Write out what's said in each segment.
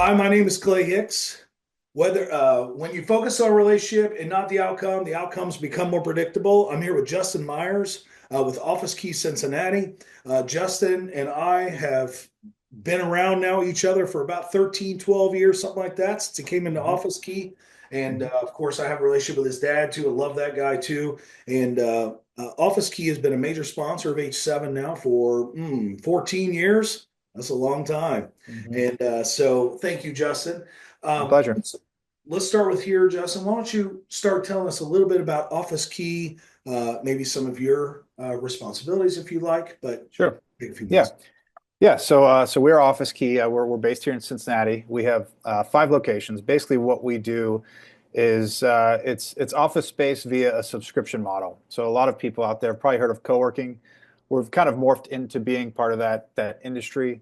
Hi, my name is Clay Hicks. Whether when you focus on a relationship and not the outcomes become more predictable. I'm here with Justin Myers with OfficeKey Cincinnati. Justin and I have been around now each other for about 13, 12 years, something like that, since he came into Mhm, OfficeKey. And mhm. of course, I have a relationship with his dad too. I love that guy too. And OfficeKey has been a major sponsor of H7 now for 14 years. That's a long time. Mhm. And so thank you, Justin. My Um, pleasure. let's, let's start with here, Justin. Why don't you start telling us a little bit about Office Key, maybe some of your responsibilities if you like, but Sure. take a few Yeah. minutes. Yeah. So we're Office Key. We're based here in Cincinnati. We have five locations. Basically, what we do is it's office space via a subscription model. So a lot of people out there have probably heard of co-working. We've kind of morphed into being part of that industry.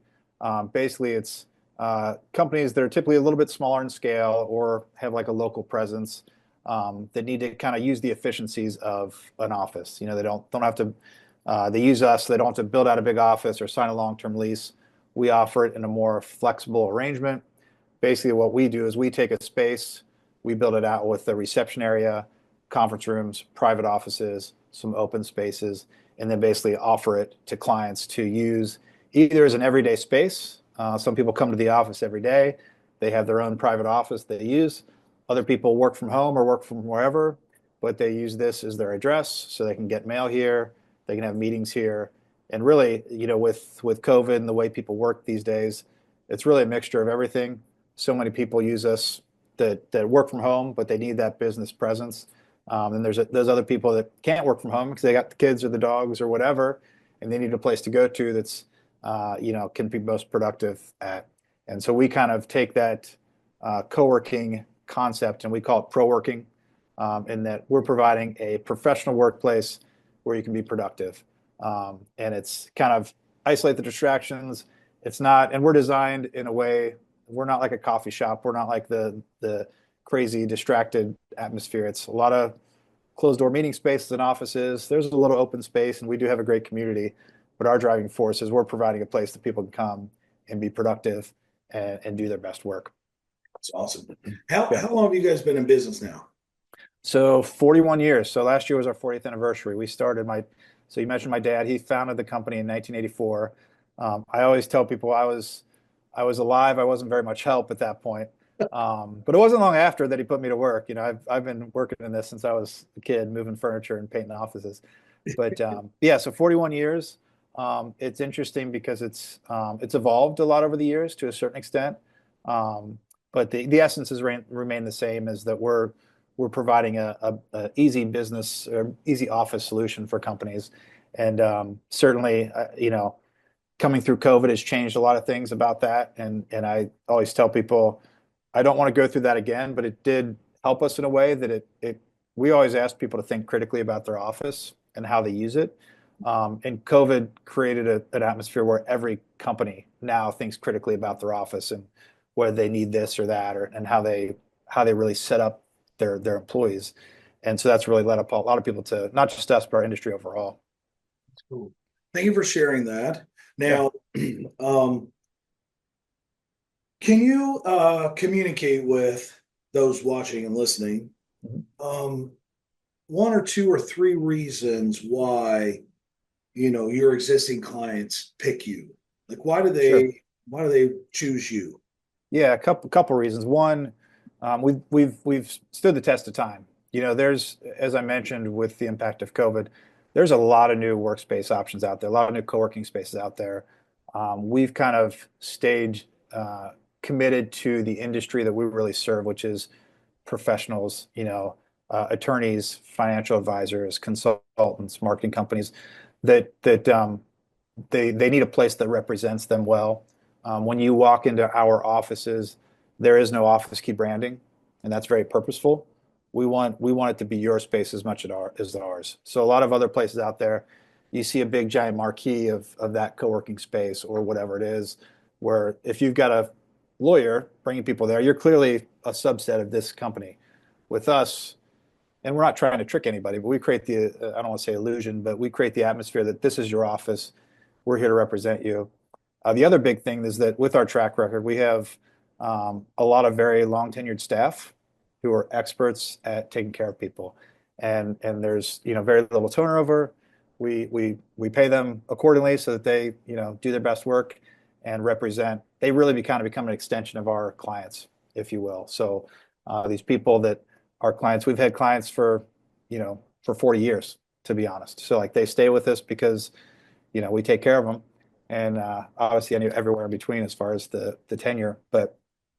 Basically, it's companies that are typically a little bit smaller in scale or have like a local presence that need to kind of use the efficiencies of an office. They don't have to. They use us, so they don't have to build out a big office or sign a long-term lease. We offer it in a more flexible arrangement. Basically, what we do is we take a space, we build it out with a reception area, conference rooms, private offices, some open spaces, and then basically offer it to clients to use either as an everyday space. Some people come to the office every day. They have their own private office they use. Other people work from home or work from wherever, but they use this as their address so they can get mail here, they can have meetings here. And really, with COVID and the way people work these days, it's really a mixture of everything. So many people use us that work from home, but they need that business presence. And there's other people that can't work from home because they got the kids or the dogs or whatever, and they need a place to go to that's can be most productive at. And so we kind of take that co-working concept and we call it pro-working, in that we're providing a professional workplace where you can be productive. And it's kind of isolate the distractions. It's not, and we're designed in a way, we're not like a coffee shop. We're not like the crazy distracted atmosphere. It's a lot of closed door meeting spaces and offices. There's a little open space, and we do have a great community. But our driving force is we're providing a place that people can come and be productive and do their best work. That's awesome. How, Yeah. how long have you guys been in business now? So 41 years. So last year was our 40th anniversary. So you mentioned my dad. He founded the company in 1984. I always tell people I was alive. I wasn't very much help at that point. But it wasn't long after that he put me to work. I've been working in this since I was a kid, moving furniture and painting offices. But yeah, so 41 years. It's interesting because it's evolved a lot over the years to a certain extent. But the essence has remained the same, is that we're providing a easy business or easy office solution for companies. And certainly, coming through COVID has changed a lot of things about that. And I always tell people, I don't want to go through that again, but it did help us in a way that we always ask people to think critically about their office and how they use it. And COVID created an atmosphere where every company now thinks critically about their office and whether they need this or that, and how they really set up their employees. And so that's really led up a lot of people to not just us, but our industry overall. Cool. Thank you for sharing that. Yeah. Now, um, can you communicate with those watching and listening Mhm. um, one or two or three reasons why your existing clients pick you? Like, why do Sure. they choose you? Yeah, a couple reasons. One, we've stood the test of time. There's, as I mentioned, with the impact of COVID, there's a lot of new workspace options out there, a lot of new co-working spaces out there. We've kind of stayed committed to the industry that we really serve, which is professionals, attorneys, financial advisors, consultants, marketing companies that they need a place that represents them well. When you walk into our offices, there is no office key branding, and that's very purposeful. We want it to be your space as much as ours. So a lot of other places out there, you see a big giant marquee of that co-working space or whatever it is, where if you've got a lawyer bringing people there, you're clearly a subset of this company. With us, and we're not trying to trick anybody, but we create I don't want to say illusion, but we create the atmosphere that this is your office. We're here to represent you. The other big thing is that with our track record, we have a lot of very long tenured staff who are experts at taking care of people. And there's, very little turnover. We pay them accordingly so that they, do their best work and represent. They really kind of become an extension of our clients, if you will. So these people that are clients, we've had clients for 40 years, to be honest. So like they stay with us because, we take care of them, and obviously everywhere in between as far as the tenure.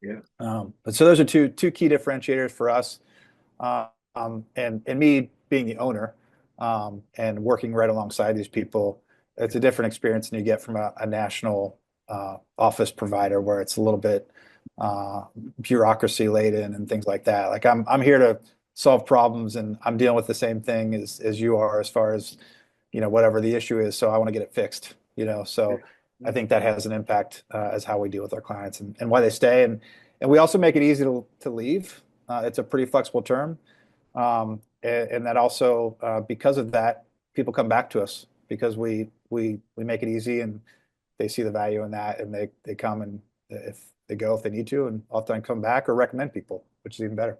Yeah. But so those are two key differentiators for us. And me being the owner, and working right alongside these people, it's a different experience than you get from a national office provider where it's a little bit uh, bureaucracy laden and things like that. Like I'm here to solve problems, and I'm dealing with the same thing as you are as far as whatever the issue is. So I want to get it fixed. So I think that has an impact as how we deal with our clients and why they stay. And we also make it easy to leave. It's a pretty flexible term. And that also, because of that, people come back to us because we make it easy, and they see the value in that, and they come, and if they go, if they need to, and often come back or recommend people, which is even better.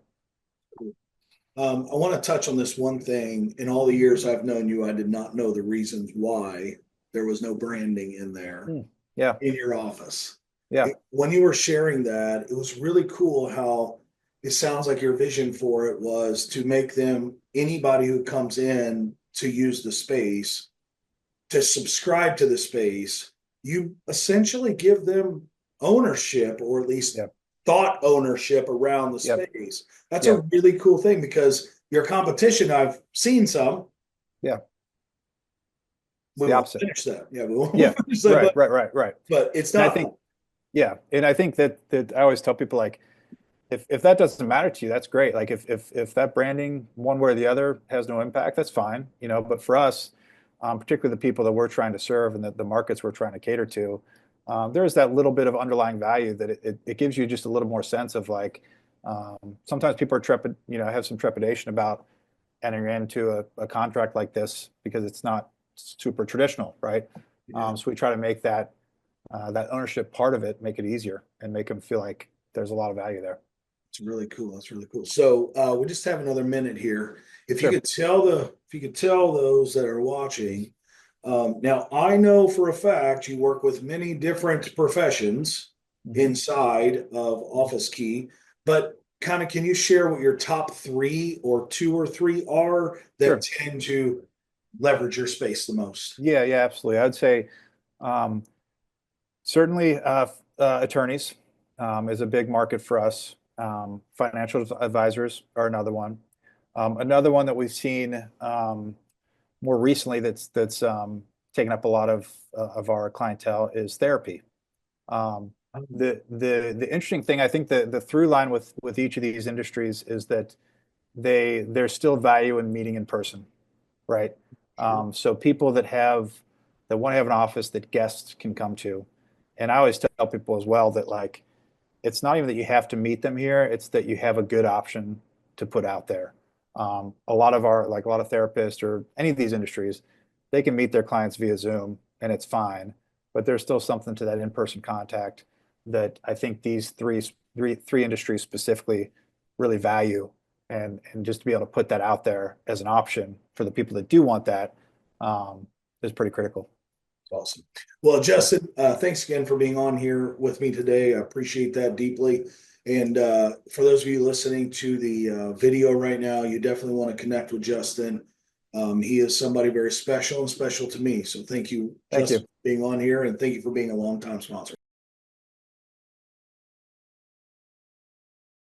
I want to touch on this one thing. In all the years I've known you, I did not know the reasons why there was no branding in there Yeah, in your office. yeah, When you were sharing that, it was really cool how it sounds like your vision for it was to make them, anybody who comes in to use the space, to subscribe to the space, you essentially give them ownership, or at least yeah, thought ownership around the yep, space. That's a yeah, really cool thing because your competition, I've seen some. yeah. It's We the won't opposite. finish that. Yeah, we won't Yeah, finish that, right, right, right, right. but it's And I not. think, yeah, and I think that I always tell people, like, if that doesn't matter to you, that's great. Like if that branding one way or the other has no impact, that's fine. But for us, particularly the people that we're trying to serve and the markets we're trying to cater to, there's that little bit of underlying value that it gives you just a little more sense of like, sometimes people are have some trepidation about entering into a contract like this because it's not super traditional, right? Yeah, So we try to make that ownership part of it, make it easier and make them feel like there's a lot of value there. it's really cool. That's really cool. So we just have another minute here. Sure. If you could tell those that are watching, now I know for a fact you work with many different professions Hmm. inside of OfficeKey, but kind of can you share what your top three or two or three are that Sure. tend to leverage your space the most? Yeah, yeah, absolutely. I'd say um, certainly attorneys is a big market for us. Financial advisors are another one. Another one that we've seen more recently that's taken up a lot of our clientele is therapy. Um, the interesting thing, I think the through line with each of these industries is that there's still value in meeting in person, right? Sure. So people that want to have an office that guests can come to, and I always tell people as well that like it's not even that you have to meet them here; it's that you have a good option to put out there. A lot of therapists or any of these industries, they can meet their clients via Zoom, and it's fine. But there's still something to that in-person contact that I think these three industries specifically really value, and just to be able to put that out there as an option for the people that do want that is pretty critical. Awesome. Well, Yeah. Justin, thanks again for being on here with me today. I appreciate that deeply. And for those of you listening to the video right now, you definitely want to connect with Justin. He is somebody very special and special to me. So thank you, Thank Justin, you. for being on here, and thank you for being a longtime sponsor.